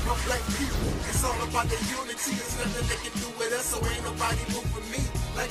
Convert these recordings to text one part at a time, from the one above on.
my black people. It's all about the unity. There's nothing they can do with us, so ain't nobody move for me. Like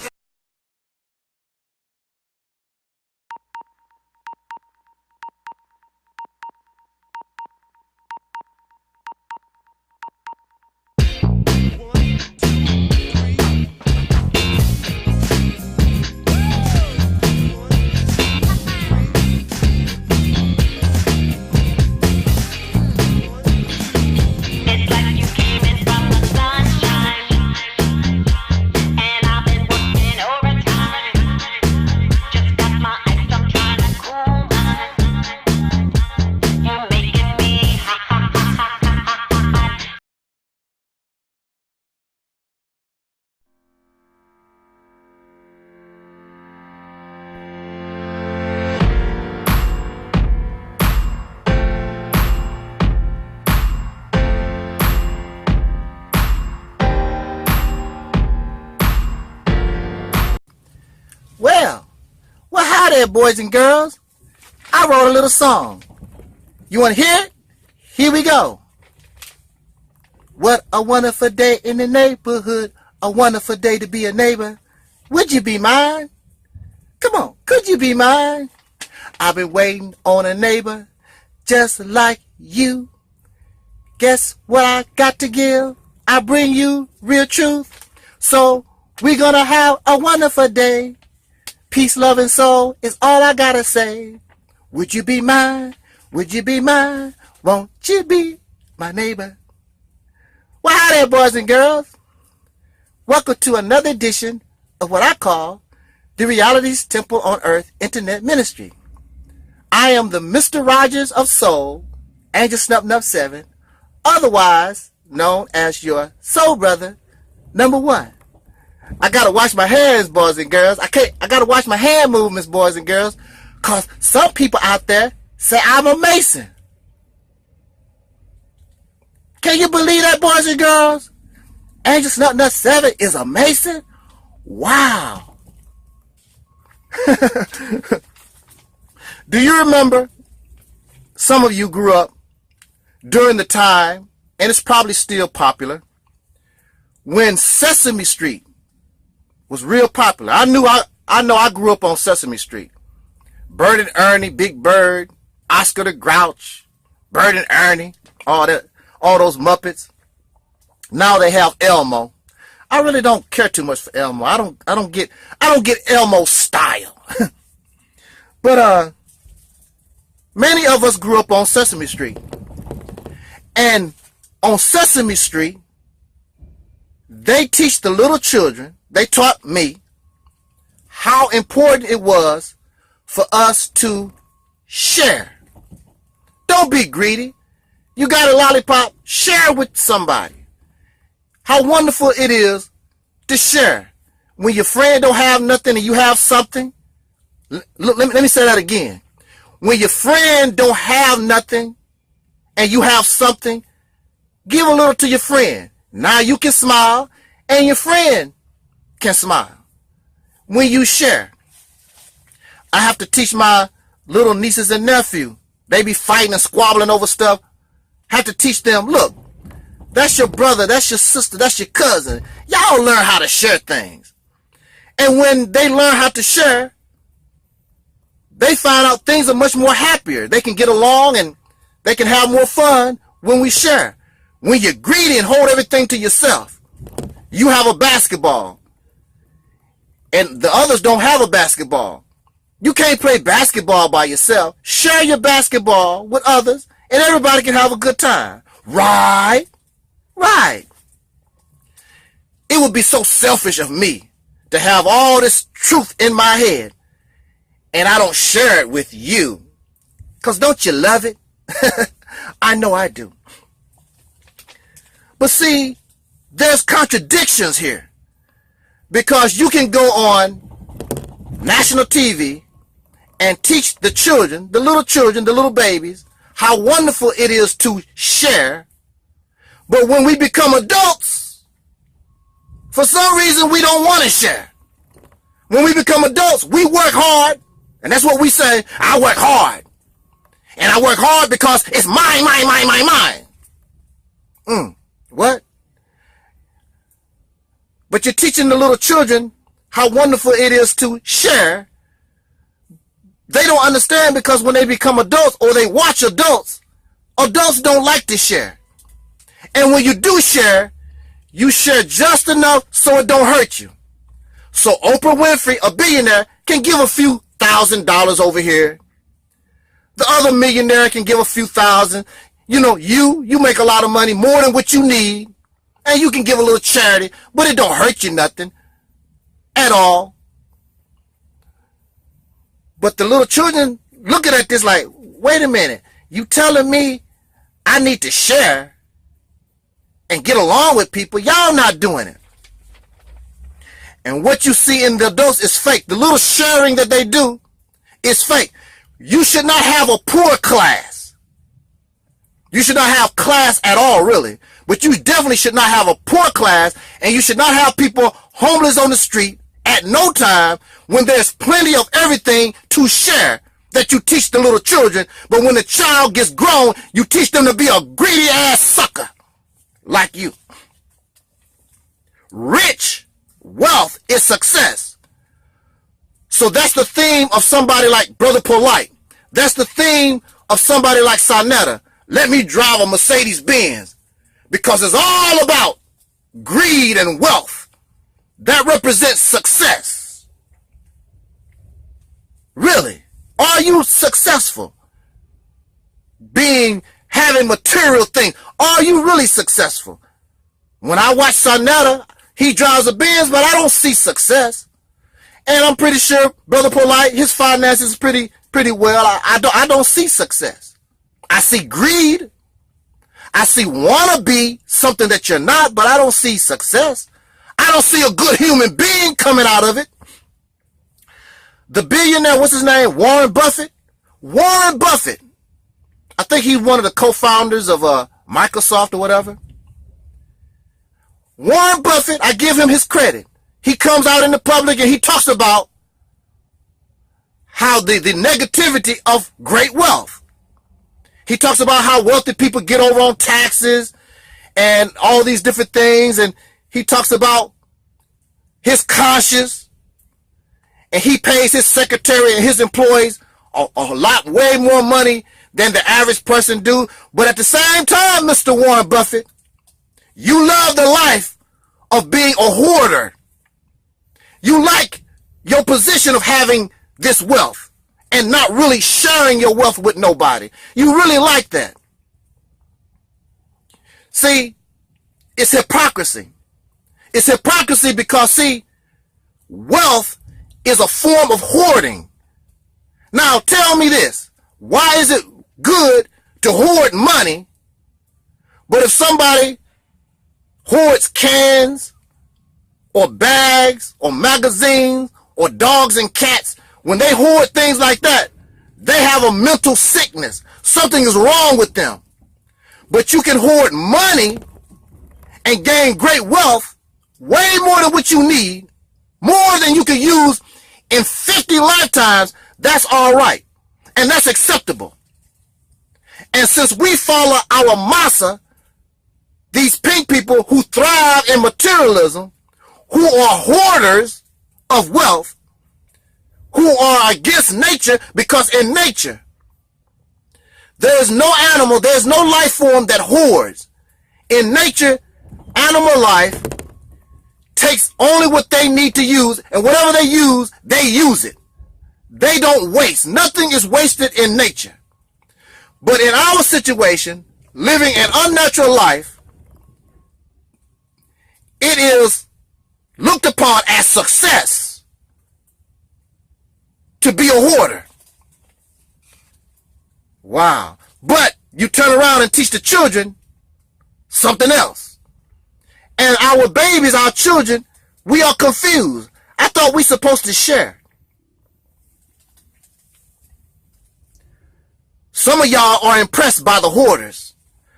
Well, hi there, boys and girls. I wrote a little song. You want to hear it? Here we go. What a wonderful day in the neighborhood. A wonderful day to be a neighbor. Would you be mine? Come on, could you be mine? I've been waiting on a neighbor just like you. Guess what I got to give? I bring you real truth. So we're gonna have a wonderful day. Peace, love, and soul is all I gotta say. Would you be mine? Would you be mine? Won't you be my neighbor? Well, hi there, boys and girls. Welcome to another edition of what I call the Reality's Temple on Earth Internet Ministry. I am the Mr. Rogers of Soul, Angel Snup Nup 7, otherwise known as your soul brother, number 1. I gotta watch my hands, boys and girls. I gotta watch my hand movements, boys and girls, cause some people out there say I'm a Mason. Can you believe that, boys and girls? Angel Snup Nut 7 is a Mason? Wow. Do you remember, some of you grew up during the time, and it's probably still popular, when Sesame Street was real popular. I know I grew up on Sesame Street. Bert and Ernie, Big Bird, Oscar the Grouch, Bert and Ernie, all those Muppets. Now they have Elmo. I really don't care too much for Elmo. I don't get Elmo's style. But many of us grew up on Sesame Street. And on Sesame Street, they teach the little children, they taught me how important it was for us to share. Don't be greedy. You got a lollipop, share with somebody. How wonderful it is to share. When your friend don't have nothing and you have something, let me say that again. When your friend don't have nothing and you have something, give a little to your friend. Now you can smile and your friend can smile. When you share. I have to teach my little nieces and nephew. They be fighting and squabbling over stuff. Have to teach them, look, that's your brother, that's your sister, that's your cousin. Y'all learn how to share things. And when they learn how to share, they find out things are much more happier. They can get along and they can have more fun when we share. When you're greedy and hold everything to yourself, you have a basketball and the others don't have a basketball. You can't play basketball by yourself. Share your basketball with others and everybody can have a good time. Right? Right. It would be so selfish of me to have all this truth in my head and I don't share it with you. Because don't you love it? I know I do. But see, there's contradictions here. Because you can go on national TV and teach the children, the little babies, how wonderful it is to share. But when we become adults, for some reason we don't want to share. When we become adults, we work hard. And that's what we say, I work hard. And I work hard because it's mine. What? But you're teaching the little children how wonderful it is to share. They don't understand because when they become adults or they watch adults, adults don't like to share. And when you do share, you share just enough so it don't hurt you. So Oprah Winfrey, a billionaire, can give a few $1,000s over here. The other millionaire can give a few thousand. You know, you make a lot of money, more than what you need, and you can give a little charity, but it don't hurt you nothing at all. But the little children looking at this like, wait a minute, you telling me I need to share and get along with people? Y'all not doing it. And what you see in the adults is fake. The little sharing that they do is fake. You should not have a poor class. You should not have class at all, really. But you definitely should not have a poor class, and you should not have people homeless on the street at no time when there's plenty of everything to share that you teach the little children. But when the child gets grown, you teach them to be a greedy ass sucker like you. Rich wealth is success. So that's the theme of somebody like Brother Polite. That's the theme of somebody like Sonetta. Let me drive a Mercedes Benz, because it's all about greed and wealth. That represents success. Really? Are you successful? Having material things. Are you really successful? When I watch Sonetta, he drives a Benz, but I don't see success. And I'm pretty sure Brother Polite, his finances is pretty well. I don't see success. I see greed. I see wanna be something that you're not, but I don't see success. I don't see a good human being coming out of it. The billionaire, what's his name? Warren Buffett. Warren Buffett. I think he's one of the co-founders of Microsoft or whatever. Warren Buffett, I give him his credit. He comes out in the public and he talks about how the negativity of great wealth. He talks about how wealthy people get over on taxes and all these different things. And he talks about his conscience. And he pays his secretary and his employees a lot, way more money than the average person do. But at the same time, Mr. Warren Buffett, you love the life of being a hoarder. You like your position of having this wealth and not really sharing your wealth with nobody. You really like that. See, it's hypocrisy. It's hypocrisy because, see, wealth is a form of hoarding. Now, tell me this. Why is it good to hoard money, but if somebody hoards cans or bags or magazines or dogs and cats, when they hoard things like that, they have a mental sickness. Something is wrong with them. But you can hoard money and gain great wealth, way more than what you need, more than you can use in 50 lifetimes. That's all right. And that's acceptable. And since we follow our massa, these pink people who thrive in materialism, who are hoarders of wealth, who are against nature, because in nature, there is no animal, there is no life form that hoards. In nature, animal life takes only what they need to use, and whatever they use it. They don't waste. Nothing is wasted in nature. But in our situation, living an unnatural life, it is looked upon as success to be a hoarder. Wow. But you turn around and teach the children something else. And our babies, our children, we are confused. I thought we supposed to share. Some of y'all are impressed by the hoarders.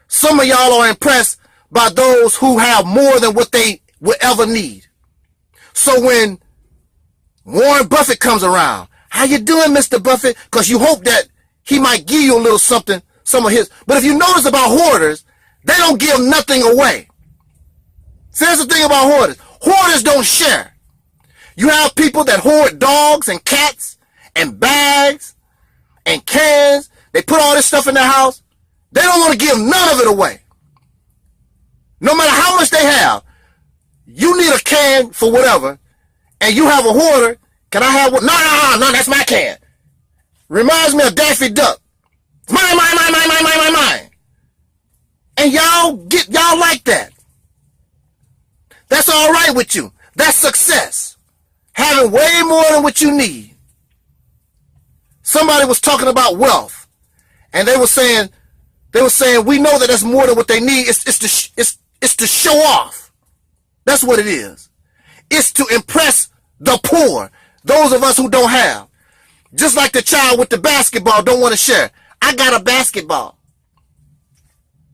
Some of y'all are impressed by those who have more than what they will ever need. So when Warren Buffett comes around, how you doing, Mr. Buffett? Because you hope that he might give you a little something, some of his. But if you notice about hoarders, They don't give nothing away. See, that's the thing about hoarders. Hoarders don't share. You have people that hoard dogs and cats and bags and cans. They put all this stuff in their house. They don't want to give none of it away. No matter how much they have, you need a can for whatever, and you have a hoarder. Can I have one? No, that's my can. Reminds me of Daffy Duck. Mine. And y'all like that. That's all right with you. That's success. Having way more than what you need. Somebody was talking about wealth, and they were saying we know that that's more than what they need. It's to show off. That's what it is. It's to impress the poor, those of us who don't have. Just like the child with the basketball don't want to share. I got a basketball.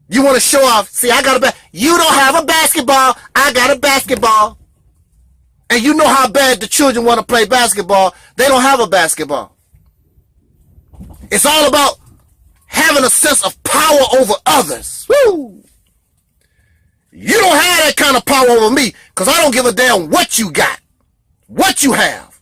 You want to show off. See, I got a you don't have a basketball. I got a basketball. And you know how bad the children want to play basketball. They don't have a basketball. It's all about having a sense of power over others. Woo! You don't have that kind of power over me because I don't give a damn what you got, what you have,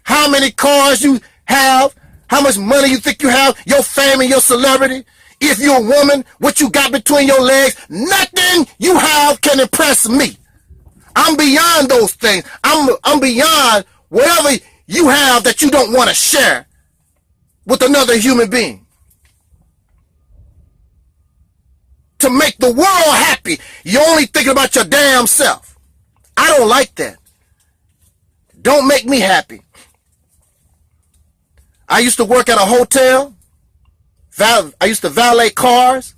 how many cars you have, how much money you think you have, your fame and your celebrity. If you're a woman, what you got between your legs, nothing you have can impress me. I'm beyond those things. I'm beyond whatever you have that you don't want to share with another human being. To make the world happy, you're only thinking about your damn self. I don't like that. Don't make me happy. I used to work at a hotel. I used to valet cars.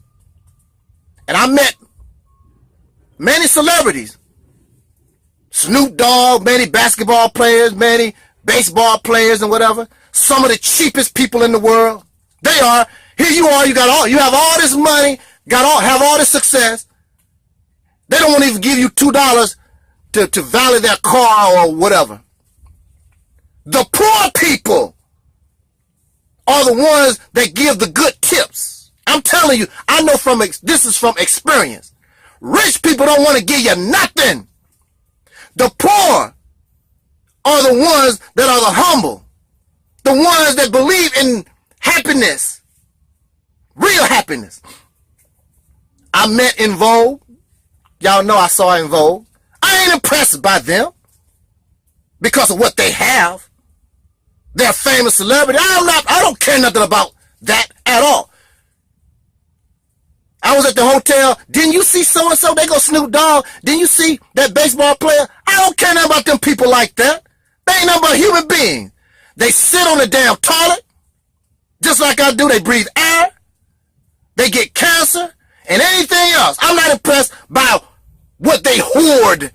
And I met many celebrities. Snoop Dogg, many basketball players, many baseball players and whatever. Some of the cheapest people in the world. They are. Here you are, you have all this money, have all this success. They don't want to even give you $2 to valet their car or whatever. The poor people are the ones that give the good tips. I'm telling you, I know this is from experience. Rich people don't want to give you nothing. The poor are the ones that are the humble. The ones that believe in happiness. Real happiness. I met En Vogue. Y'all know I saw En Vogue. I ain't impressed by them because of what they have. They're a famous celebrity. I don't care nothing about that at all. I was at the hotel. Didn't you see so-and-so? They go Snoop Dogg. Didn't you see that baseball player? I don't care nothing about them people like that. They ain't nothing but human beings. They sit on the damn toilet just like I do. They breathe air. They get cancer and anything else. I'm not impressed by what they hoard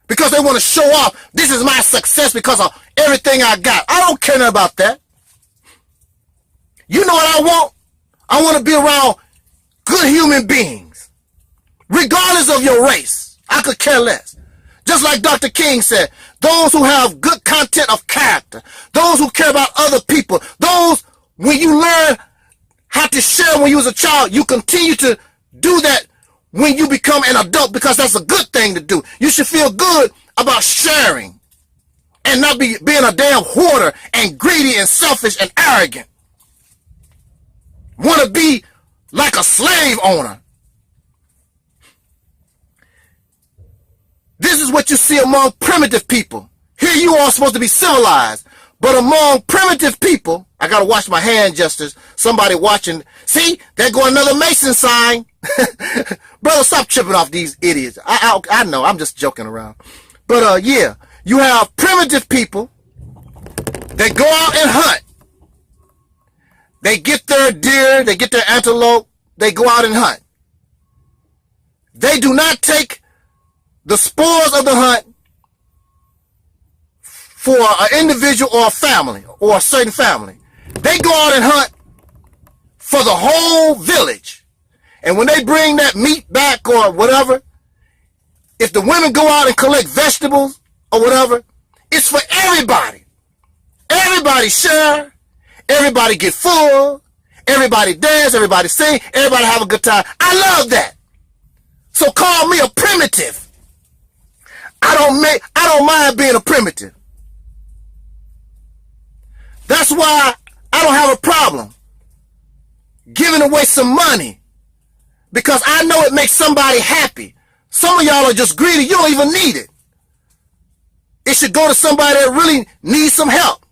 because they want to show off. This is my success because of everything I got. I don't care nothing about that. You know what I want? I want to be around good human beings, regardless of your race. I could care less. Just like Dr. King said, those who have good content of character, those who care about other people, those, when you learn how to share when you was a child, you continue to do that when you become an adult because that's a good thing to do. You should feel good about sharing and not being a damn hoarder and greedy and selfish and arrogant. Want to be like a slave owner. This is what you see among primitive people. Here you are supposed to be civilized. But among primitive people, I got to watch my hand gestures. Somebody watching. See, there go another Mason sign. Brother, stop tripping off these idiots. I know, I'm just joking around. But yeah, you have primitive people. They go out and hunt. They get their deer, they get their antelope, they go out and hunt. They do not take the spoils of the hunt for an individual or a family or a certain family. They go out and hunt for the whole village. And when they bring that meat back or whatever, if the women go out and collect vegetables or whatever, it's for everybody. Everybody share. Everybody get full. Everybody dance. Everybody sing. Everybody have a good time. I love that. So call me a primitive. I don't mind being a primitive. That's why I don't have a problem giving away some money, because I know it makes somebody happy. Some of y'all are just greedy. You don't even need it. It should go to somebody that really needs some help.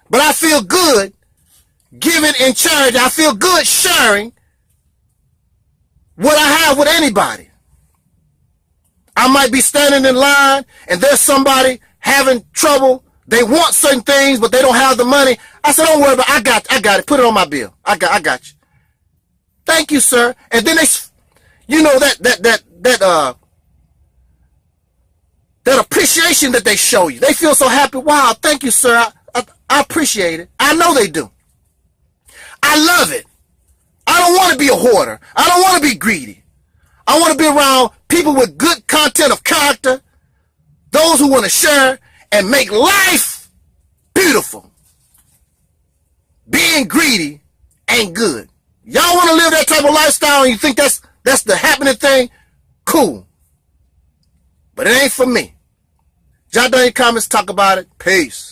But I feel good giving in charity. I feel good sharing what I have with anybody. I might be standing in line and there's somebody having trouble. They want certain things, but they don't have the money. I said, don't worry about it. I got it. Put it on my bill. I got you. Thank you, sir. And then they, you know, that appreciation that they show you. They feel so happy. Wow, thank you, sir. I appreciate it. I know they do. I love it. I don't want to be a hoarder. I don't want to be greedy. I want to be around people with good content of character, those who want to share and make life beautiful. Being greedy ain't good. Y'all want to live that type of lifestyle and you think that's the happening thing? Cool. But it ain't for me. Jot down your comments, talk about it. Peace.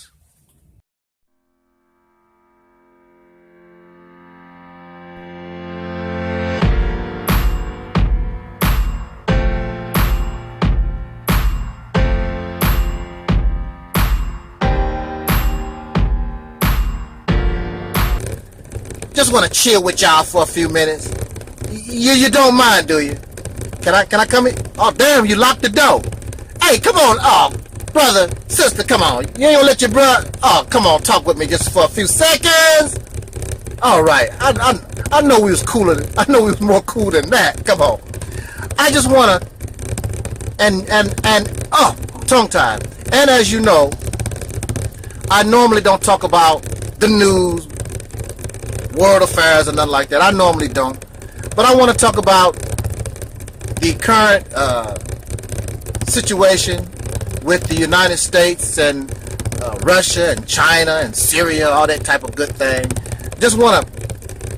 Just want to chill with y'all for a few minutes. You don't mind, do you? Can I come in? Oh, damn, you locked the door. Hey, come on. Oh, brother, sister, come on. You ain't gonna let your brother... Oh, come on, talk with me just for a few seconds. All right. I know we was cooler. I know we was more cool than that. Come on. I just want to... Oh, tongue-tied. And as you know, I normally don't talk about the news, world affairs, and nothing like that. I normally don't. But I want to talk about the current situation with the United States and Russia and China and Syria, all that type of good thing. Just want to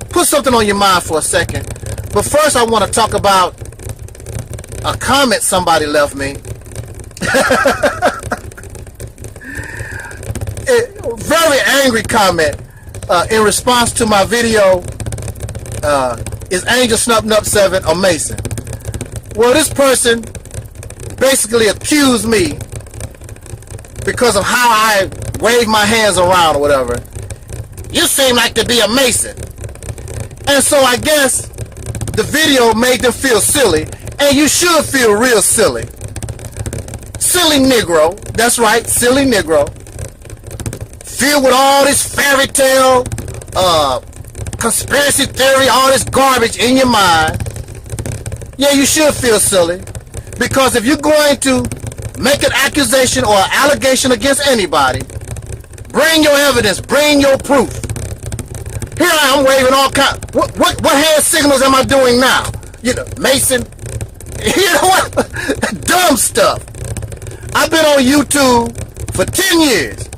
put something on your mind for a second. But first I want to talk about a comment somebody left me. A very angry comment in response to my video, is Angel Snubbed Up 7 a Mason? Well, this person basically accused me because of how I wave my hands around or whatever. You seem like to be a Mason. And so I guess the video made them feel silly, and you should feel real silly. Silly Negro, that's right, silly Negro. Filled with all this fairy tale, conspiracy theory, all this garbage in your mind. Yeah, you should feel silly. Because if you're going to make an accusation or an allegation against anybody, bring your evidence, bring your proof. Here I am waving all kinds. What hand signals am I doing now? You know, Mason. You know what? Dumb stuff. I've been on YouTube for 10 years.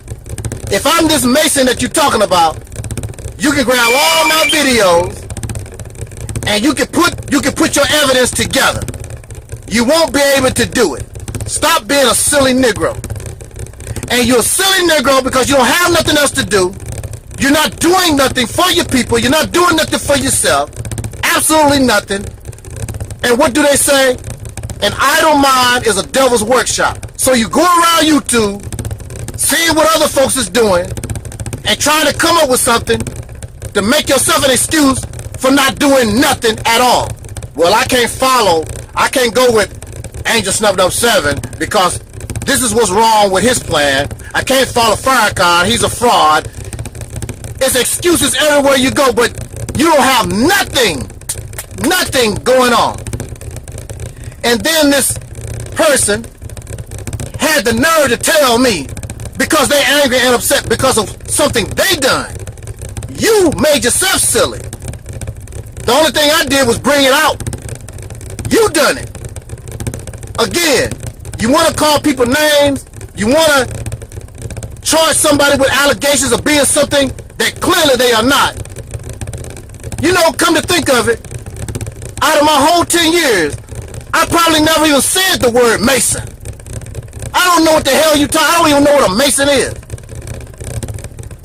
If I'm this Mason that you're talking about, you can grab all my videos and you can put your evidence together. You won't be able to do it. Stop being a silly Negro. And you're a silly Negro because you don't have nothing else to do. You're not doing nothing for your people. You're not doing nothing for yourself. Absolutely nothing. And what do they say? An idle mind is a devil's workshop. So you go around YouTube, seeing what other folks is doing, and trying to come up with something to make yourself an excuse for not doing nothing at all. Well, I can't go with Angel Snubbed Up 7 because this is what's wrong with his plan. I can't follow Farrakhan. He's a fraud. It's excuses everywhere you go, but you don't have nothing going on. And then this person had the nerve to tell me, because they angry and upset because of something they done, you made yourself silly. The only thing I did was bring it out. You done it. Again, you want to call people names, you want to charge somebody with allegations of being something that clearly they are not. You know, come to think of it, out of my whole 10 years, I probably never even said the word Mason. I don't know what the hell you talking. I don't even know what a Mason is.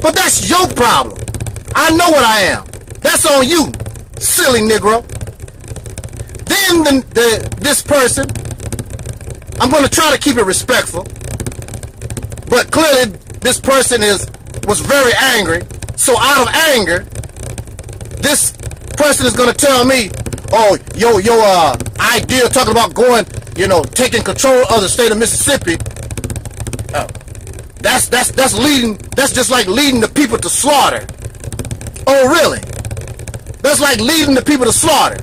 But that's your problem. I know what I am. That's on you, silly Negro. Then this person, I'm going to try to keep it respectful, but clearly this person was very angry. So out of anger, this person is going to tell me, oh, your idea talking about going, taking control of the state of Mississippi, that's leading. That's just like leading the people to slaughter. Oh, really? That's like leading the people to slaughter.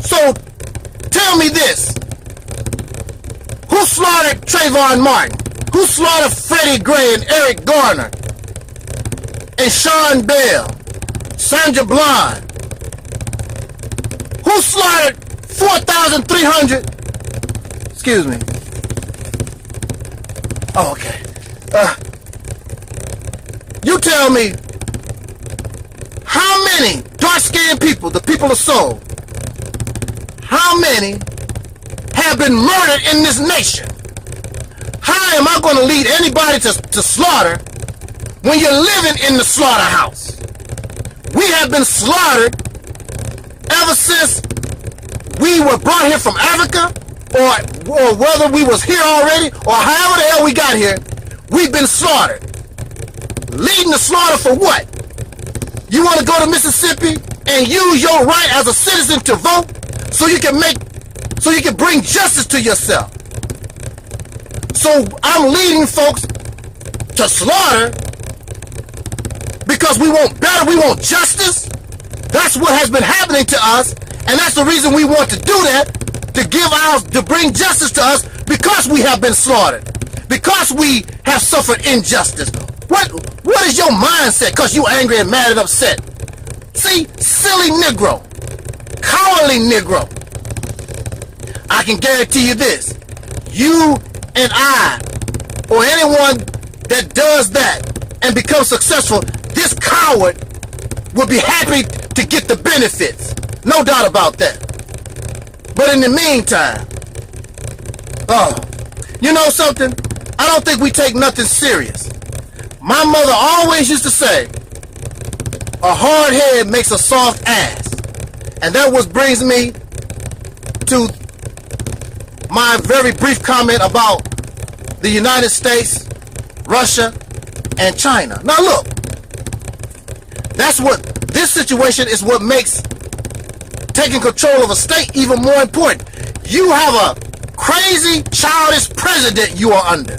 So tell me this: who slaughtered Trayvon Martin? Who slaughtered Freddie Gray and Eric Garner and Sean Bell, Sandra Bland? Who slaughtered 4,300? Excuse me. Oh, okay. You tell me, how many dark-skinned people, the people of Soul, how many have been murdered in this nation? How am I going to lead anybody to slaughter when you're living in the slaughterhouse? We have been slaughtered ever since we were brought here from Africa, or whether we was here already, or however the hell we got here. We've been slaughtered. Leading the slaughter for what? You want to go to Mississippi and use your right as a citizen to vote so you can bring justice to yourself. So I'm leading folks to slaughter because we want better, we want justice. That's what has been happening to us, and that's the reason we want to do that, to bring justice to us, because we have been slaughtered, because we have suffered injustice. What is your mindset? Because you angry and mad and upset. See, silly Negro, cowardly Negro. I can guarantee you this: you and I, or anyone that does that and becomes successful, this coward will be happy to get the benefits. No doubt about that. But in the meantime, you know something? I don't think we take nothing serious. My mother always used to say, a hard head makes a soft ass. And that what brings me to my very brief comment about the United States, Russia, and China. Now look, this situation is what makes taking control of a state even more important. You have a crazy, childish president you are under.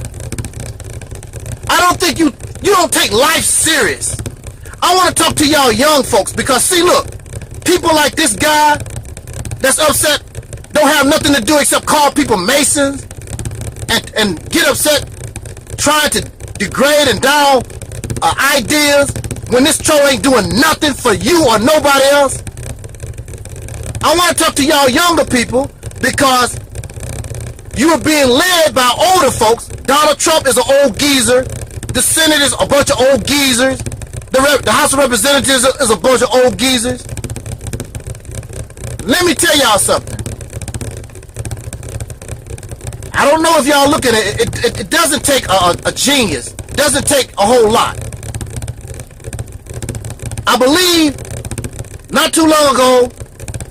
I don't think you don't take life serious. I want to talk to y'all young folks, because see, look, people like this guy that's upset don't have nothing to do except call people Masons and get upset trying to degrade and down ideas when this troll ain't doing nothing for you or nobody else. I want to talk to y'all younger people, because you are being led by older folks. Donald Trump is an old geezer. The Senate is a bunch of old geezers. The House of Representatives is a bunch of old geezers. Let me tell y'all something. I don't know if y'all look at it. It doesn't take a genius. It doesn't take a whole lot. I believe not too long ago,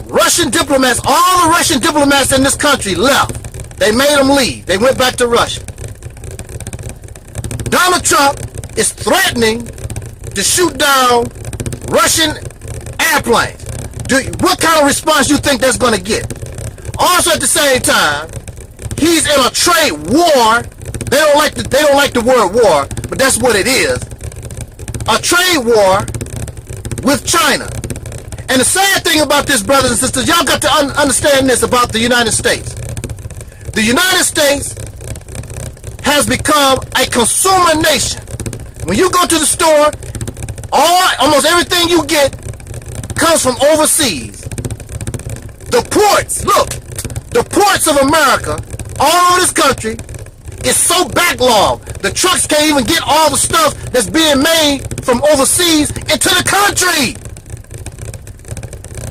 Russian diplomats, all the Russian diplomats in this country left. They made them leave. They went back to Russia. Donald Trump is threatening to shoot down Russian airplanes. What kind of response you think that's going to get? Also, at the same time, he's in a trade war. They don't like the word war, but that's what it is. A trade war with China. And the sad thing about this, brothers and sisters, y'all got to understand this about the United States. The United States has become a consumer nation. When you go to the store, almost everything you get comes from overseas. The ports, look, the ports of America, all over this country, is so backlogged. The trucks can't even get all the stuff that's being made from overseas into the country.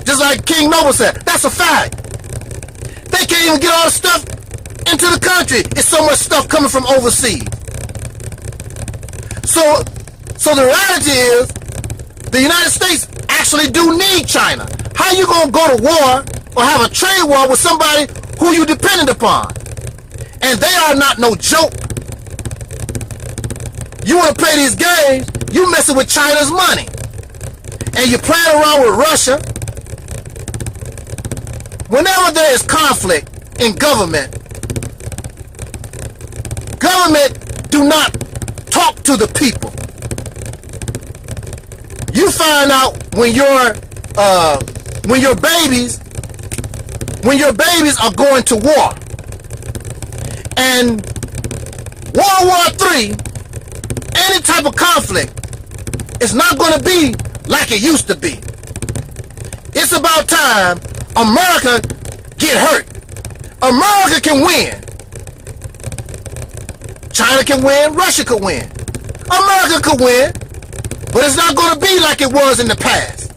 Just like King Noble said, that's a fact. They can't can't even get all the stuff into the country. It's so much stuff coming from overseas. So the reality is, the United States actually do need China. How you gonna go to war or have a trade war with somebody who you dependent upon? And they are not no joke. You want to play these games, you messing with China's money. And you're playing around with Russia. Whenever there is conflict in government do not talk to the people. You find out when your babies are going to war. And World War III, any type of conflict, is not going to be like it used to be. It's about time America get hurt. America can win. China can win, Russia could win. America could win, but it's not going to be like it was in the past.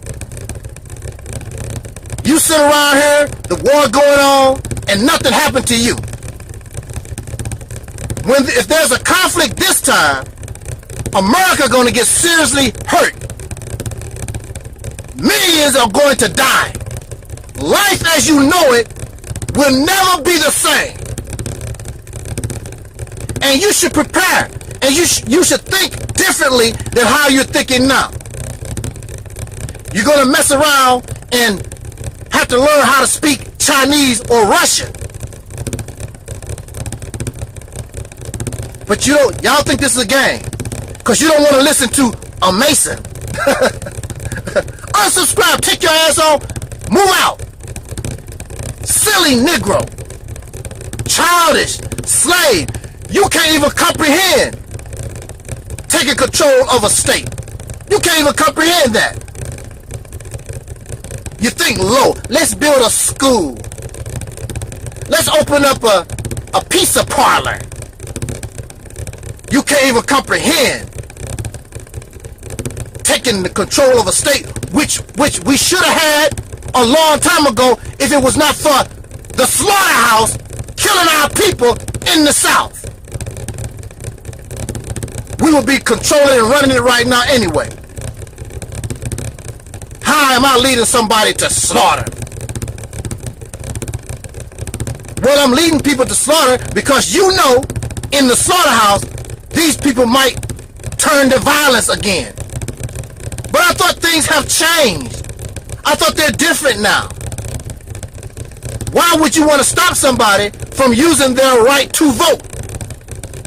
You sit around here, the war going on, and nothing happened to you. If there's a conflict this time, America going to get seriously hurt. Millions are going to die. Life as you know it will never be the same. And you should prepare. And you should think differently than how you're thinking now. You're going to mess around and have to learn how to speak Chinese or Russian. But y'all think this is a game. Because you don't want to listen to a Mason. Unsubscribe, take your ass on, move out. Silly Negro. Childish, slave. You can't even comprehend taking control of a state. You can't even comprehend that. You think low. Let's build a school. Let's open up a pizza parlor. You can't even comprehend taking the control of a state, which we should have had a long time ago if it was not for the slaughterhouse killing our people in the South. We would be controlling and running it right now anyway. How am I leading somebody to slaughter? Well, I'm leading people to slaughter because you know in the slaughterhouse these people might turn to violence again. But I thought things have changed. I thought they're different now. Why would you want to stop somebody from using their right to vote?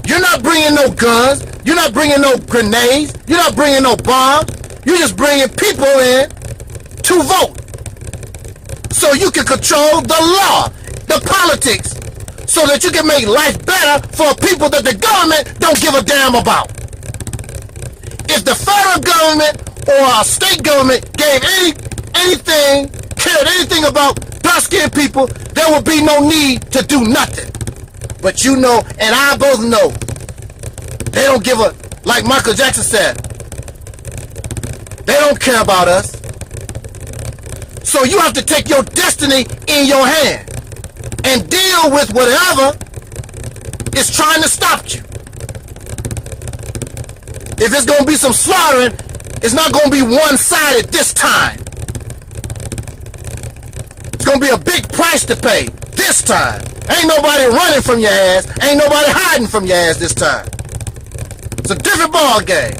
You're not bringing no guns. You're not bringing no grenades. You're not bringing no bombs. You're just bringing people in to vote. So you can control the law, the politics, so that you can make life better for people that the government don't give a damn about. If the federal government or a state government gave cared anything about dark-skinned people, there would be no need to do nothing. But you know, and I both know, they don't give a, like Michael Jackson said, they don't care about us. So you have to take your destiny in your hand and deal with whatever is trying to stop you. If it's going to be some slaughtering, it's not going to be one-sided this time. It's going to be a big price to pay this time. Ain't nobody running from your ass. Ain't nobody hiding from your ass this time. It's a different ball game.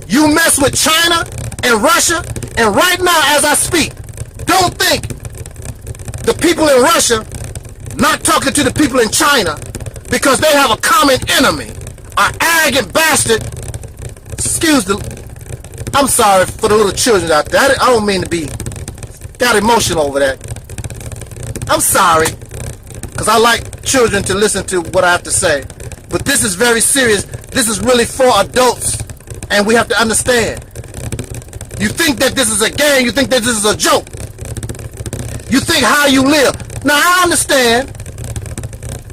You mess with China and Russia, and right now as I speak, don't think the people in Russia not talking to the people in China because they have a common enemy, an arrogant bastard. I'm sorry for the little children out there. I don't mean to be got emotional over that. I'm sorry, because I like children to listen to what I have to say. But this is very serious. This is really for adults, and we have to understand. You think that this is a game. You think that this is a joke. You think how you live. Now, I understand.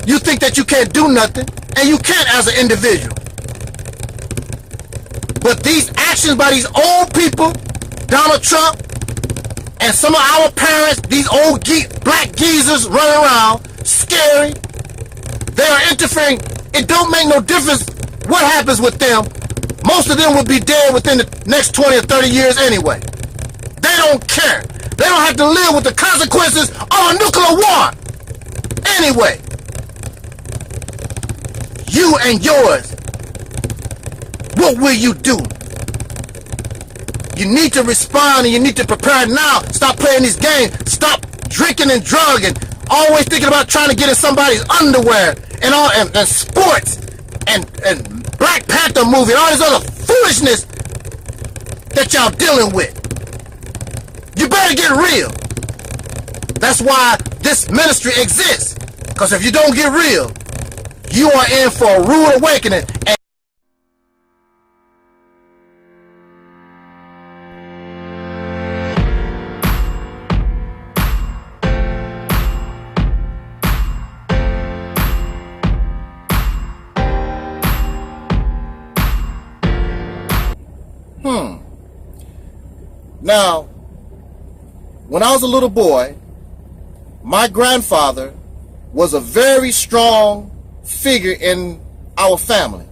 You think that you can't do nothing, and you can't as an individual. But these actions by these old people, Donald Trump, and some of our parents, these old black geezers running around, scary. They are interfering. It don't make no difference what happens with them. Most of them will be dead within the next 20 or 30 years anyway. They don't care. They don't have to live with the consequences of a nuclear war. Anyway, you and yours, what will you do? You need to respond and you need to prepare now. Stop playing these games. Stop drinking and drugging. Always thinking about trying to get in somebody's underwear and sports and Black Panther movie and all this other foolishness that y'all dealing with. You better get real. That's why this ministry exists. Because if you don't get real, you are in for a rude awakening. Now, when I was a little boy, my grandfather was a very strong figure in our family.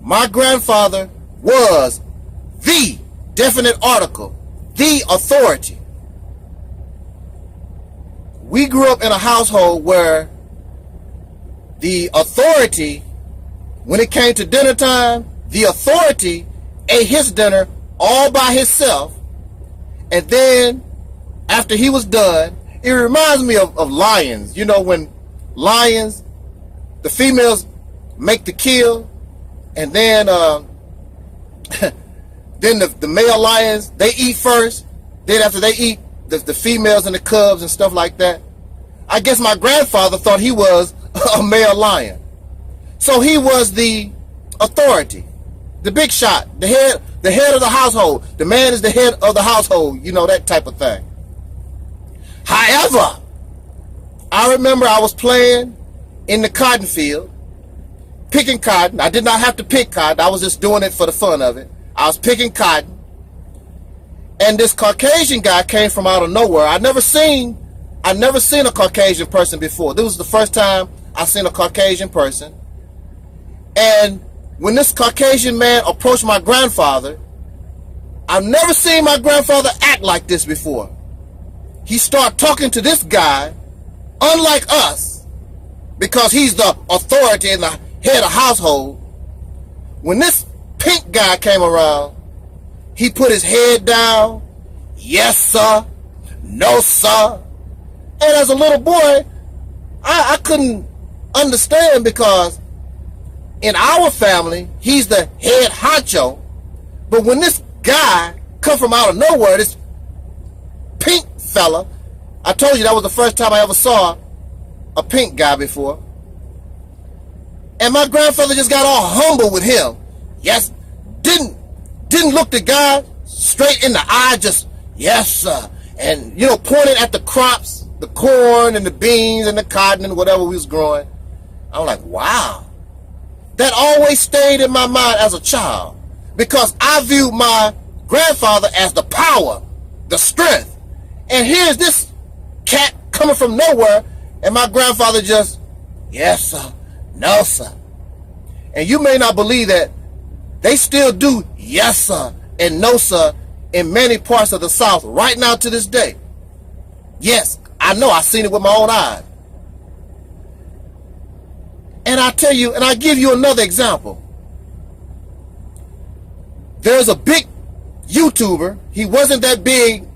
My grandfather was the definite article, the authority. We grew up in a household where the authority, when it came to dinner time, the authority ate his dinner all by himself, and then after he was done, it reminds me of lions. You know, when lions, the females make the kill, and then then the male lions, they eat first. Then after they eat, the females and the cubs and stuff like that. I guess my grandfather thought he was a male lion, so he was the authority, the big shot, the head of the household. The man is the head of the household, you know, that type of thing. However, I remember I was playing in the cotton field, picking cotton. I did not have to pick cotton. I was just doing it for the fun of it. I was picking cotton, and this Caucasian guy came from out of nowhere. I'd never seen a Caucasian person before. This was the first time I seen a Caucasian person. And when this Caucasian man approached my grandfather, I've never seen my grandfather act like this before. He started talking to this guy, unlike us, because he's the authority and the head of household. When this pink guy came around, he put his head down. Yes, sir. No, sir. And as a little boy, I couldn't understand, because in our family, he's the head honcho. But when this guy come from out of nowhere, this pink fella, I told you that was the first time I ever saw a pink guy before. And my grandfather just got all humble with him. Yes, didn't look the guy straight in the eye, just, yes, sir. And, you know, pointing at the crops, the corn and the beans and the cotton and whatever we was growing. I'm like, wow. That always stayed in my mind as a child, because I viewed my grandfather as the power, the strength. And here's this cat coming from nowhere, and my grandfather just, yes, sir, no, sir. And you may not believe that they still do yes, sir, and no, sir in many parts of the South right now to this day. Yes, I know. I've seen it with my own eyes. And I tell you, and I give you another example. There's a big YouTuber. He wasn't that big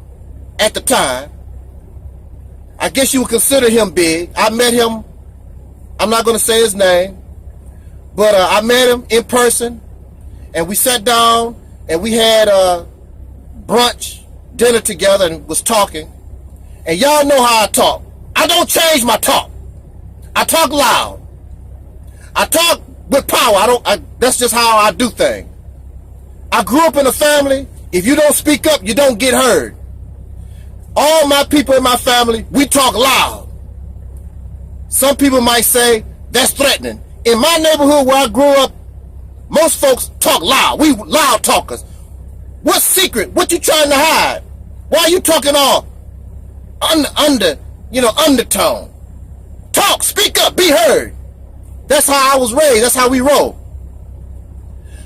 at the time. I guess you would consider him big. I met him. I'm not going to say his name, but I met him in person, and we sat down and we had brunch, dinner together, and was talking. And y'all know how I talk. I don't change my talk. I talk loud. I talk with power. That's just how I do things. I grew up in a family, if you don't speak up, you don't get heard. All my people in my family, we talk loud. Some people might say that's threatening. In my neighborhood where I grew up, most folks talk loud. We loud talkers. What's secret? What you trying to hide? Why are you talking all undertone? Talk, speak up, be heard. That's how I was raised. That's how we roll.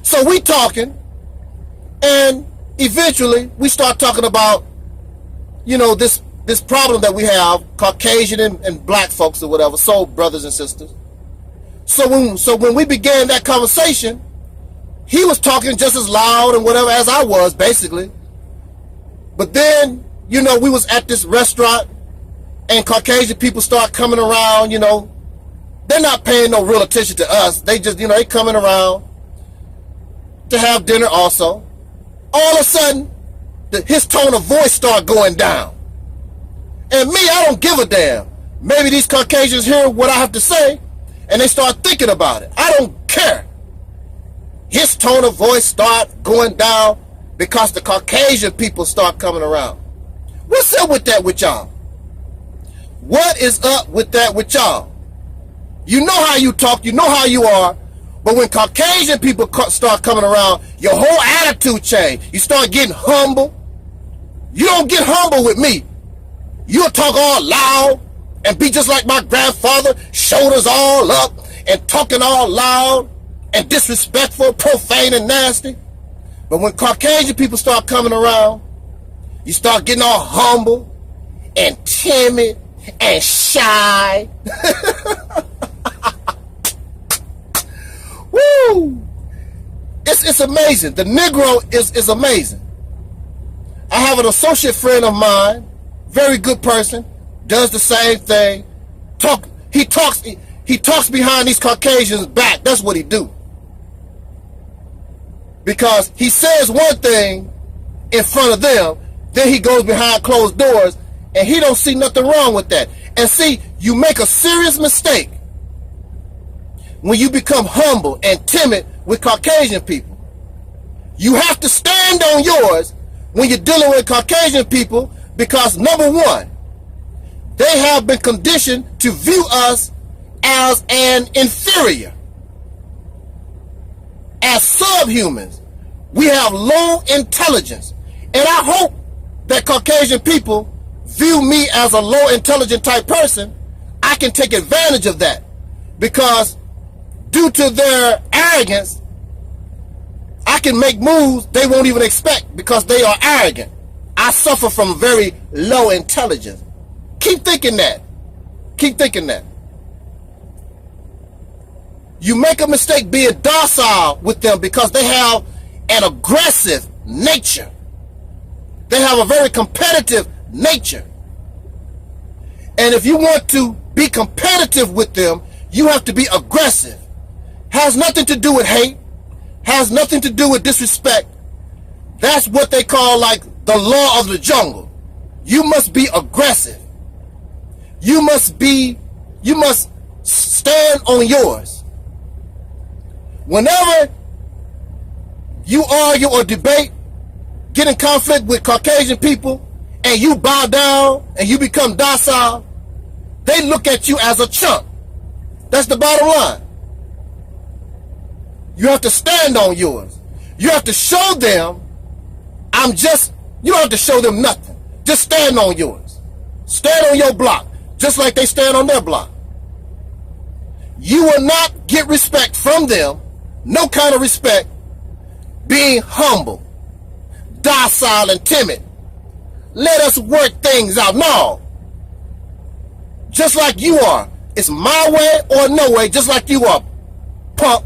So we talking, and eventually we start talking about, you know, this problem that we have, Caucasian and black folks or whatever, soul brothers and sisters. So when we began that conversation, he was talking just as loud and whatever as I was, basically. But then, you know, we was at this restaurant, and Caucasian people start coming around, you know. They're not paying no real attention to us. They just, you know, they coming around to have dinner also. All of a sudden, his tone of voice start going down. And me, I don't give a damn. Maybe these Caucasians hear what I have to say, and they start thinking about it. I don't care. His tone of voice start going down because the Caucasian people start coming around. What's up with that with y'all? What is up with that with y'all? You know how you talk, you know how you are, but when Caucasian people start coming around, your whole attitude change. You start getting humble. You don't get humble with me. You'll talk all loud and be just like my grandfather, shoulders all up and talking all loud and disrespectful, profane and nasty. But when Caucasian people start coming around, you start getting all humble and timid and shy. Woo! It's amazing. The Negro is amazing. I have an associate friend of mine, very good person, does the same thing. He talks behind these Caucasians' back. That's what he do. Because he says one thing in front of them, then he goes behind closed doors, and he don't see nothing wrong with that. And see, you make a serious mistake when you become humble and timid with Caucasian people. You have to stand on yours when you're dealing with Caucasian people, because number one, they have been conditioned to view us as an inferior, as subhumans. We have low intelligence, and I hope that Caucasian people view me as a low intelligent type person. I can take advantage of that, because due to their arrogance, I can make moves they won't even expect because they are arrogant. I suffer from very low intelligence. Keep thinking that. Keep thinking that. You make a mistake being docile with them because they have an aggressive nature. They have a very competitive nature. And if you want to be competitive with them, you have to be aggressive. Has nothing to do with hate. Has nothing to do with disrespect. That's what they call like the law of the jungle. You must be aggressive. You must stand on yours. Whenever you argue or debate, get in conflict with Caucasian people, and you bow down and you become docile, they look at you as a chump. That's the bottom line. You have to stand on yours. You have to show them, you don't have to show them nothing. Just stand on yours. Stand on your block, just like they stand on their block. You will not get respect from them, no kind of respect, being humble, docile, and timid. Let us work things out. No. Just like you are. It's my way or no way, just like you are, punk.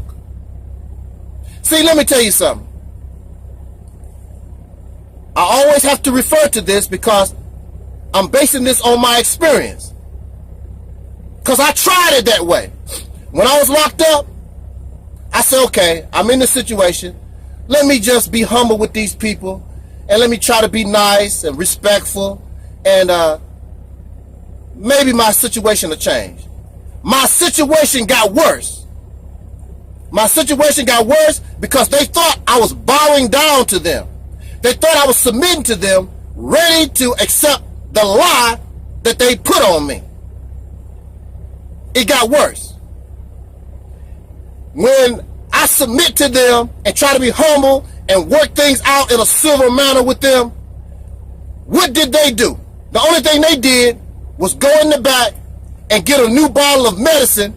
See, let me tell you something. I always have to refer to this because I'm basing this on my experience. Because I tried it that way. When I was locked up, I said, okay, I'm in this situation. Let me just be humble with these people, and let me try to be nice and respectful, and maybe my situation will change. My situation got worse. My situation got worse because they thought I was bowing down to them. They thought I was submitting to them, ready to accept the lie that they put on me. It got worse. When I submit to them and try to be humble and work things out in a civil manner with them, what did they do? The only thing they did was go in the back and get a new bottle of medicine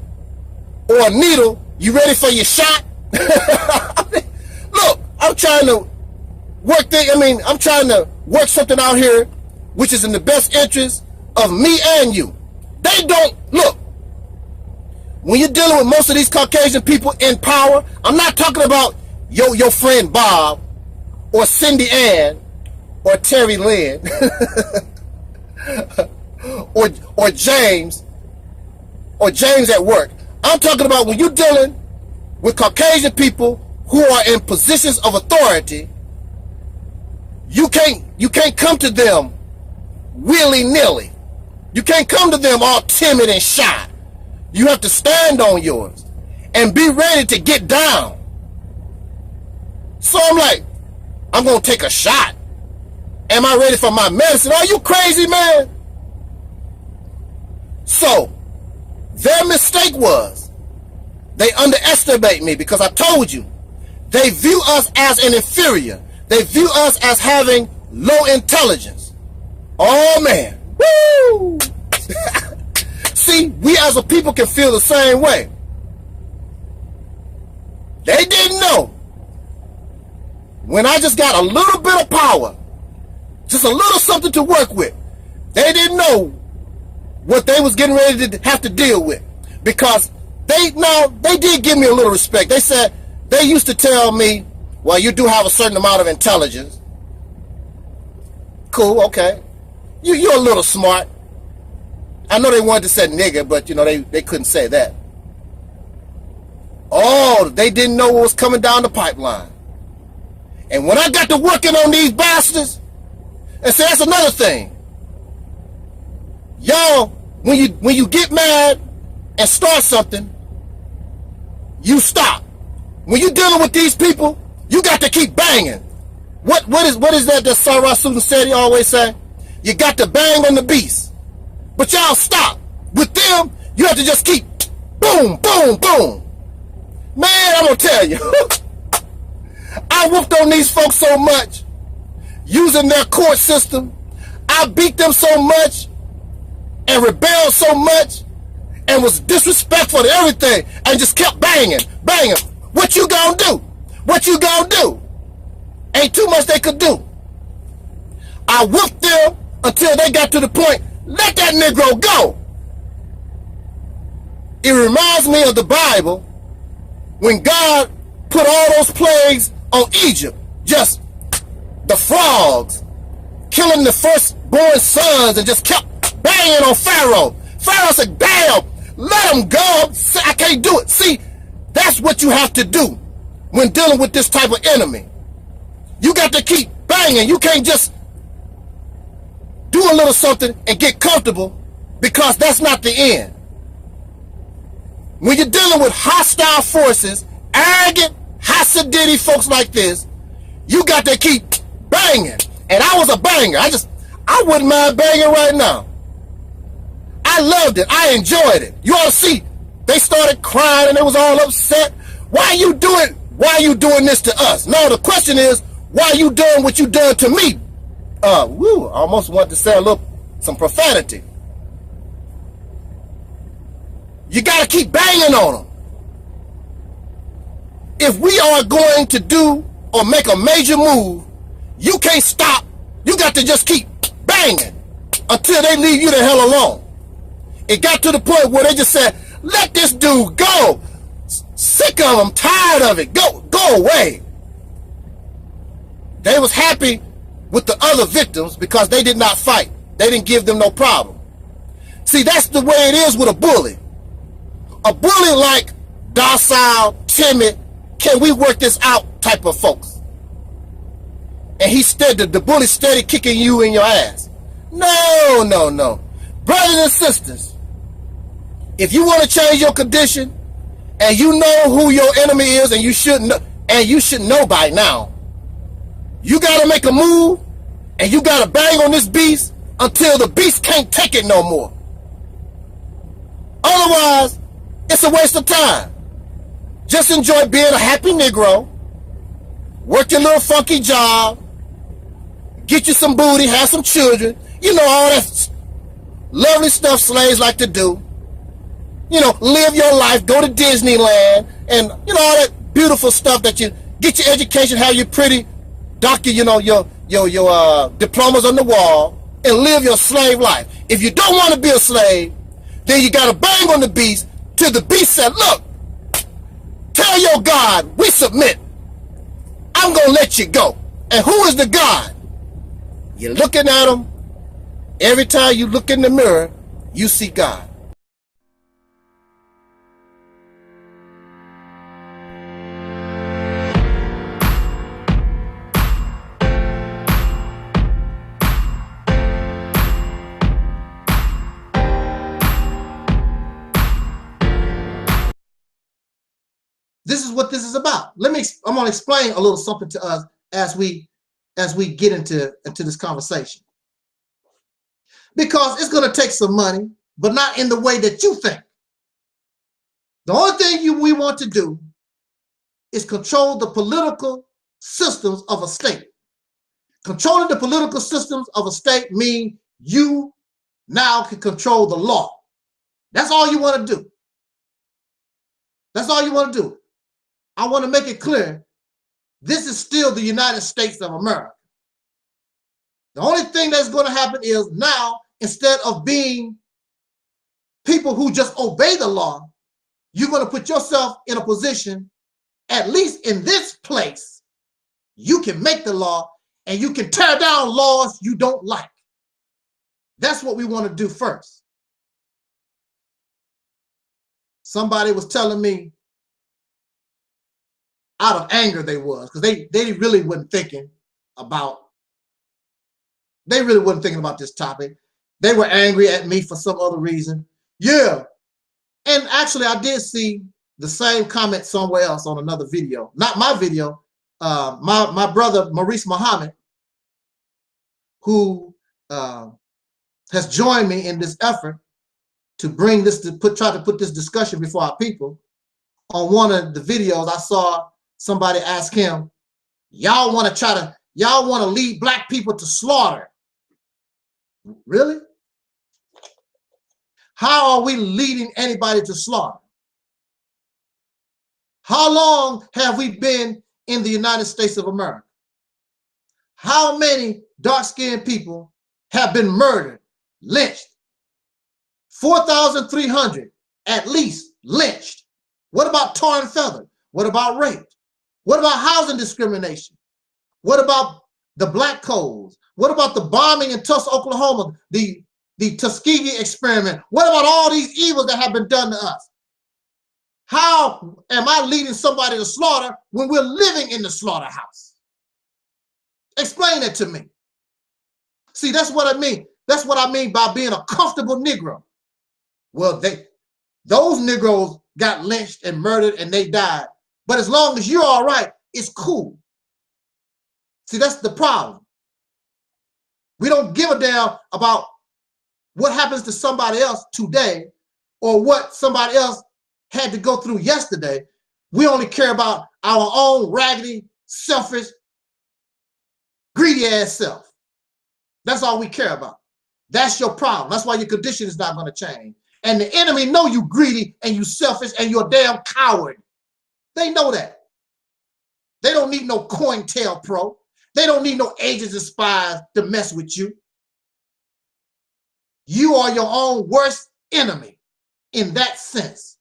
or a needle, you ready for your shot? Look, I'm trying to I'm trying to work something out here which is in the best interest of me and you. They don't, look, when you're dealing with most of these Caucasian people in power, I'm not talking about your friend Bob or Cindy Ann or Terry Lynn or James at work. I'm talking about when you're dealing with Caucasian people who are in positions of authority. You can't come to them willy-nilly. You can't come to them all timid and shy. You have to stand on yours and be ready to get down. So I'm like, I'm going to take a shot. Am I ready for my medicine? Are you crazy, man? So their mistake was they underestimate me, because I told you, they view us as an inferior. They view us as having low intelligence. Oh, man. Woo! See, we as a people can feel the same way. They didn't know. When I just got a little bit of power, just a little something to work with, they didn't know what they was getting ready to have to deal with. Because they did give me a little respect. They said, they used to tell me, well, you do have a certain amount of intelligence. Cool, okay. You're a little smart. I know they wanted to say nigga, but you know, they couldn't say that. Oh, they didn't know what was coming down the pipeline. And when I got to working on these bastards, and see, that's another thing. Y'all, when you get mad and start something, you stop. When you're dealing with these people, you got to keep banging. What is that Sarah Susan said? He always say, you got to bang on the beast. But y'all stop. With them, you have to just keep boom, boom, boom. Man, I'm gonna tell you, I whooped on these folks so much using their court system. I beat them so much and rebelled so much and was disrespectful to everything and just kept banging. What you gonna do? What you gonna do? Ain't too much they could do. I whooped them until they got to the point, let that Negro go. It reminds me of the Bible when God put all those plagues on Egypt. Just the frogs killing the firstborn sons and just kept banging on Pharaoh. Pharaoh said, damn, let him go. I can't do it. See, that's what you have to do when dealing with this type of enemy. You got to keep banging. You can't just do a little something and get comfortable, because that's not the end. When you're dealing with hostile forces, arrogant, Hasidity folks like this, you got to keep banging. And I was a banger. I wouldn't mind banging right now. I loved it. I enjoyed it. You ought to see. They started crying and they was all upset. Why are you doing this to us? No, the question is, why are you doing what you done to me? I almost want to say some profanity. You got to keep banging on them. If we are going to do or make a major move, you can't stop. You got to just keep banging until they leave you the hell alone. It got to the point where they just said, let this dude go. Sick of him, tired of it. Go away. They was happy with the other victims because they did not fight. They didn't give them no problem. See, that's the way it is with a bully. A bully like docile, timid, can we work this out type of folks. And the bully steady kicking you in your ass. No. Brothers and sisters, if you want to change your condition and you know who your enemy is, and you should know by now, you got to make a move and you got to bang on this beast until the beast can't take it no more. Otherwise, it's a waste of time. Just enjoy being a happy Negro, work your little funky job, get you some booty, have some children, you know, all that lovely stuff slaves like to do. You know, live your life, go to Disneyland, and you know all that beautiful stuff that you get your education, have your pretty your diplomas on the wall, and live your slave life. If you don't want to be a slave, then you got to bang on the beast till the beast said, look, tell your God we submit. I'm going to let you go. And who is the God? You're looking at him. Every time you look in the mirror, you see God. This is what this is about. I'm going to explain a little something to us as we get into this conversation. Because it's going to take some money, but not in the way that you think. The only thing we want to do is control the political systems of a state. Controlling the political systems of a state means you now can control the law. That's all you want to do. That's all you want to do. I want to make it clear, this is still the United States of America. The only thing that's going to happen is now, instead of being people who just obey the law, you're going to put yourself in a position, at least in this place, you can make the law and you can tear down laws you don't like. That's what we want to do first. Somebody was telling me, out of anger they was, because they really wasn't thinking about this topic. They were angry at me for some other reason. Yeah. And actually I did see the same comment somewhere else on another video. Not my video. My brother Maurice Muhammad, who has joined me in this effort to bring this try to put this discussion before our people. On one of the videos I saw somebody ask him, y'all want to lead black people to slaughter. Really? How are we leading anybody to slaughter? How long have we been in the United States of America? How many dark-skinned people have been murdered, lynched? 4,300 at least lynched. What about tar and feather? What about rape? What about housing discrimination? What about the black codes? What about the bombing in Tulsa, Oklahoma, the Tuskegee experiment? What about all these evils that have been done to us? How am I leading somebody to slaughter when we're living in the slaughterhouse? Explain that to me. See, that's what I mean. That's what I mean by being a comfortable Negro. Well, those Negroes got lynched and murdered and they died. But as long as you're all right, it's cool. See, that's the problem. We don't give a damn about what happens to somebody else today or what somebody else had to go through yesterday. We only care about our own raggedy, selfish, greedy ass self. That's all we care about. That's your problem. That's why your condition is not going to change. And the enemy know you greedy and you selfish and you're a damn coward. They know that. They don't need no COINTELPRO. They don't need no agents and spies to mess with you. You are your own worst enemy in that sense.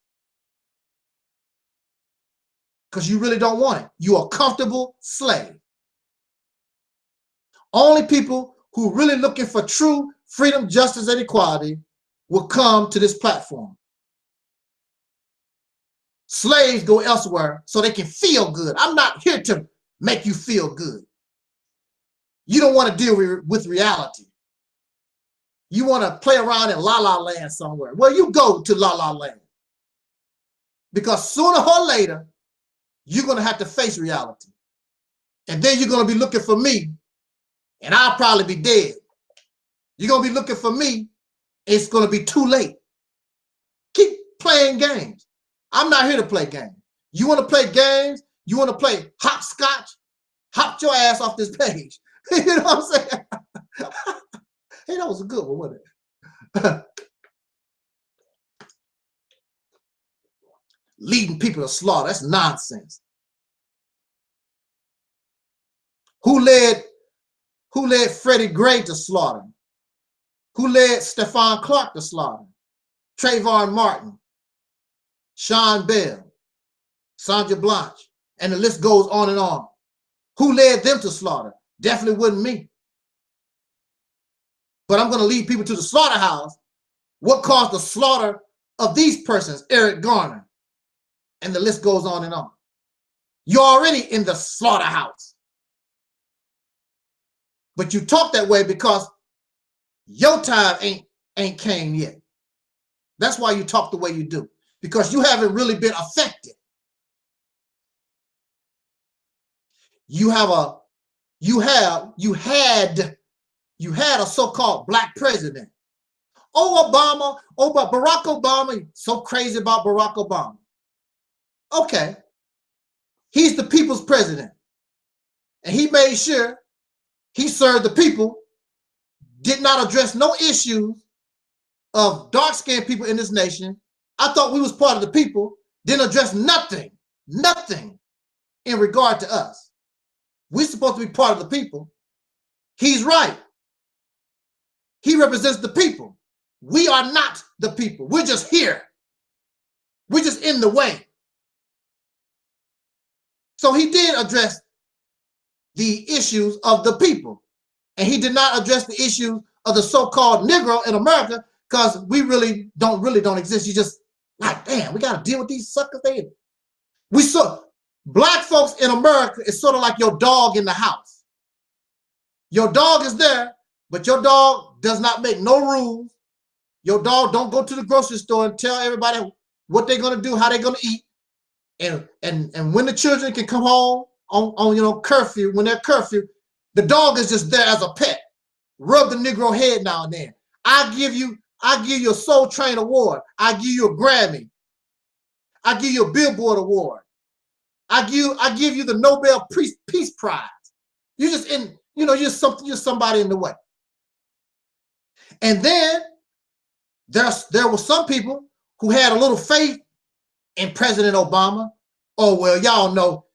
Because you really don't want it. You're a comfortable slave. Only people who are really looking for true freedom, justice, and equality will come to this platform. Slaves go elsewhere so they can feel good. I'm not here to make you feel good. You don't want to deal with reality. You want to play around in La La Land somewhere. Well, you go to La La Land. Because sooner or later, you're going to have to face reality. And then you're going to be looking for me, and I'll probably be dead. You're going to be looking for me, it's going to be too late. Keep playing games. I'm not here to play games. You want to play games? You want to play hopscotch? Hop your ass off this page. You know what I'm saying? Hey, that was a good one, wasn't it? leading people to slaughter. That's nonsense. Who led Freddie Gray to slaughter? Who led Stephon Clark to slaughter? Trayvon Martin, Sean Bell, Sandra Blanche, and the list goes on and on. Who led them to slaughter? Definitely wasn't me. But I'm going to lead people to the slaughterhouse. What caused the slaughter of these persons? Eric Garner. And the list goes on and on. You're already in the slaughterhouse. But you talk that way because your time ain't came yet. That's why you talk the way you do, because you haven't really been affected. You had a so-called black president. Oh, Obama, oh, but Barack Obama, so crazy about Barack Obama. Okay. He's the people's president. And he made sure he served the people, did not address no issues of dark-skinned people in this nation. I thought we was part of the people, didn't address nothing in regard to us. We're supposed to be part of the people. He's right. He represents the people. We are not the people. We're just here. We're just in the way. So he did address the issues of the people. And he did not address the issues of the so-called Negro in America, because we really don't exist. You just like, damn, we got to deal with these suckers. Black folks in America is sort of like your dog in the house. Your dog is there, but your dog does not make no rules. Your dog don't go to the grocery store and tell everybody what they're going to do, how they're going to eat. And when the children can come home on curfew, when they're curfew, the dog is just there as a pet. Rub the Negro head now and then. I give you a Soul Train award. I give you a Grammy. I give you a Billboard award. I give you the Nobel Peace Prize. You're just you're somebody in the way. And then there were some people who had a little faith in President Obama. Oh, well, y'all know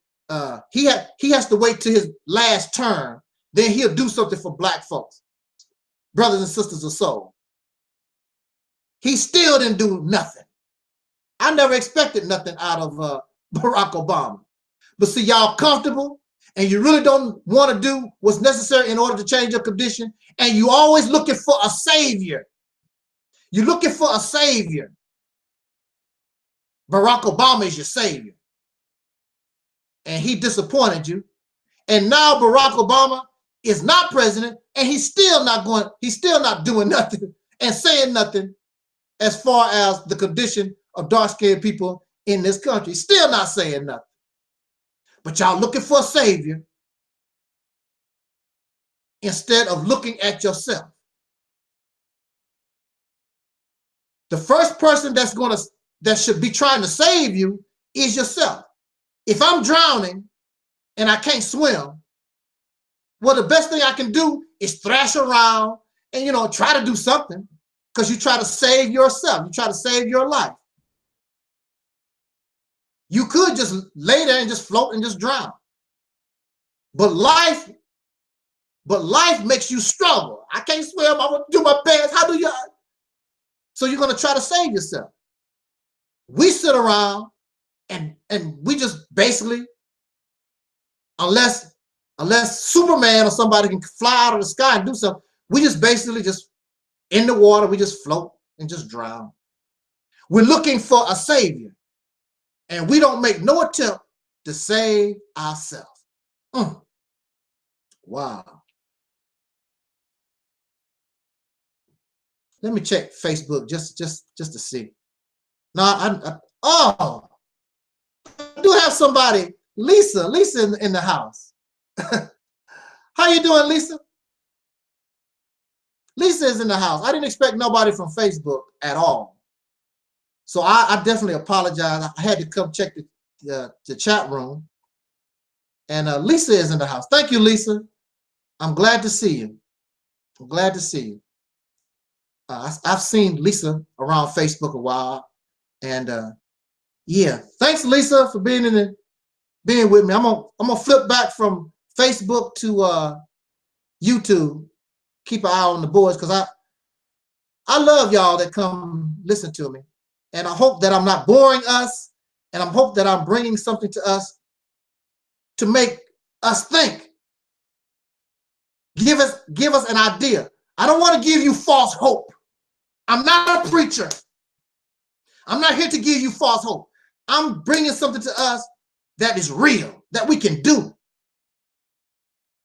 he has to wait till his last term, then he'll do something for black folks, brothers and sisters of soul. He still didn't do nothing. I never expected nothing out of Barack Obama. But see, y'all comfortable, and you really don't want to do what's necessary in order to change your condition, and you always looking for a savior. You're looking for a savior. Barack Obama is your savior. And he disappointed you. And now Barack Obama is not president, and he's still not doing nothing and saying nothing as far as the condition of dark-skinned people in this country. Still not saying nothing. But y'all looking for a savior instead of looking at yourself. The first person that should be trying to save you is yourself. If I'm drowning and I can't swim, well, the best thing I can do is thrash around and try to do something, because you try to save yourself. You try to save your life. You could just lay there and just float and just drown. But life makes you struggle. I can't swim. I'm going to do my best. How do you? So you're going to try to save yourself. We sit around and we just basically, unless Superman or somebody can fly out of the sky and do something, we just basically just in the water, we just float and just drown. We're looking for a savior, and we don't make no attempt to save ourselves. Wow. Let me check Facebook just to see. Now, I do have somebody, Lisa in the house. How you doing, Lisa? Lisa is in the house. I didn't expect nobody from Facebook at all. So I definitely apologize. I had to come check the chat room. And Lisa is in the house. Thank you, Lisa. I'm glad to see you. I'm glad to see you. I've seen Lisa around Facebook a while. And Yeah, thanks, Lisa, for being with me. I'm gonna flip back from Facebook to YouTube. Keep an eye on the boards because I love y'all that come listen to me, and I hope that I'm not boring us, and I hope that I'm bringing something to us to make us think. Give us an idea. I don't want to give you false hope. I'm not a preacher. I'm not here to give you false hope. I'm bringing something to us that is real, that we can do.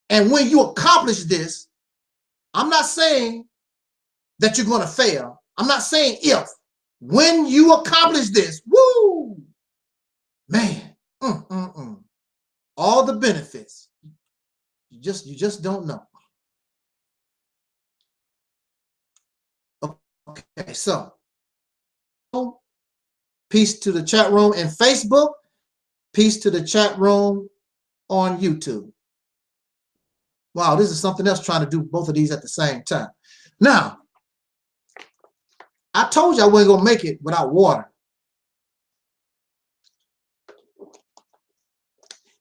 And when you accomplish this, I'm not saying that you're going to fail. I'm not saying if. When you accomplish this, woo, man, all the benefits, you just don't know. Okay, so peace to the chat room in Facebook, peace to the chat room on YouTube. Wow, this is something else, trying to do both of these at the same time. Now, I told you I wasn't gonna make it without water.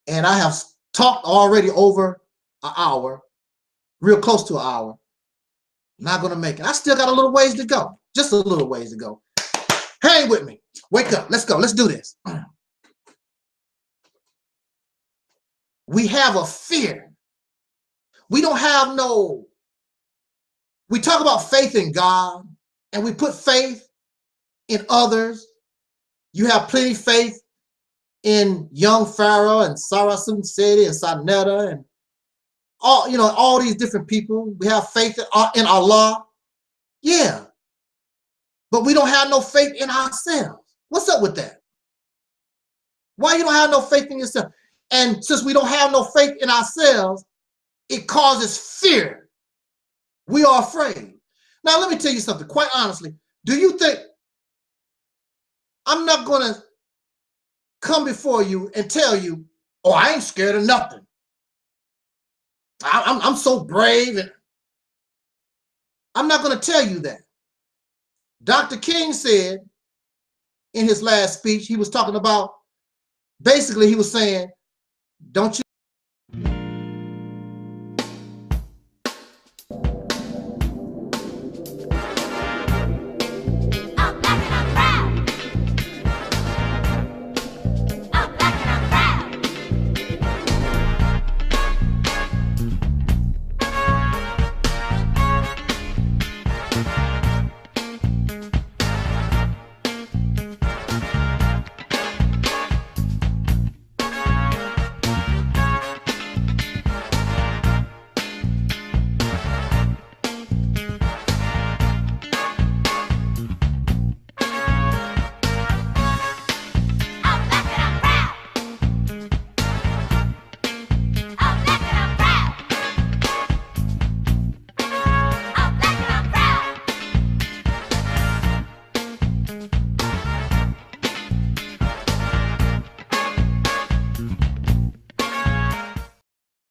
And I have talked already over an hour, real close to an hour. Not gonna make it. I still got a little ways to go, just a little ways to go. Hang with me. Wake up. Let's go. Let's do this. We have a fear. We don't have no. We talk about faith in God, and we put faith in others. You have plenty of faith in young Pharaoh and Sarasun City and Sanetta and all these different people. We have faith in Allah. Yeah. But we don't have no faith in ourselves. What's up with that? Why you don't have no faith in yourself? And since we don't have no faith in ourselves, it causes fear. We are afraid. Now, let me tell you something, quite honestly. Do you think I'm not going to come before you and tell you, oh, I ain't scared of nothing. I'm so brave, and I'm not going to tell you that. Dr. King said in his last speech, he was talking about, basically he was saying, don't you